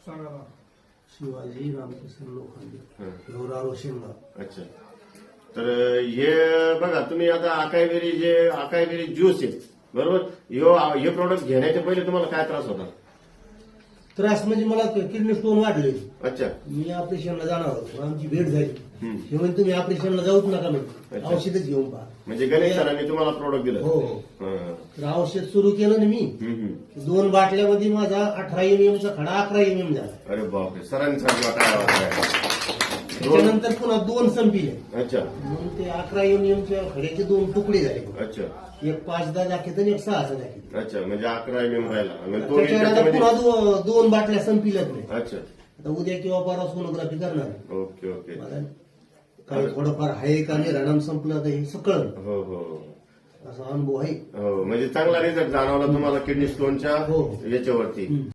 शिवाजी रामकिसन लोखंडे एवढा शिंगा. अच्छा. तर हे बघा तुम्ही आता अकायबेरी ज्यूस आहे बरोबर. हे प्रोडक्ट घेण्याच्या पहिले तुम्हाला काय त्रास होता? त्रास म्हणजे मला किडनी स्टोन वाढले. अच्छा. मी ऑपरेशनला जाणार होतो, आमची भेट झाली. हम्म. हे म्हणजे तुम्ही ऑपरेशनला जाऊच नका म्हणजे अच्छा. औषधच घेऊन पहा. म्हणजे गणेश सरांनी तुम्हाला प्रोडक्ट दिलं? हो. हं. तर औषध सुरू केलं ना मी, हम्म. 2 बाटल्यामध्ये माझा 18 MM चा खडा 11 MM झाला. अरे बापरे, सरांनी सांगितलं काय वाटलं? त्याच्यानंतर पुन्हा 2 संपले. अच्छा. म्हणून ते 11 MM च्या खड्याचे 2 तुकडे झाले. अच्छा. एक 5-10 दाखवत आणि एक 6 दाखवत. अच्छा, म्हणजे 11 MM राहिला. म्हणजे तो त्याच्यावर आता त्याच्यामध्ये- पुन्हा 2 बाटल्या संपल्याच नाही. अच्छा. आता उद्या किंवा परवा सोनोग्राफी करणार आहे. Okay okay. मला काही थोडंफार आहे का नाही, रणाम संपलं तर हे सगळं हो हो असा अनुभव आहे. हो. म्हणजे चांगला रिझल्ट जाणवला तुम्हाला किडनी स्टोनच्या हो. याच्यावरती.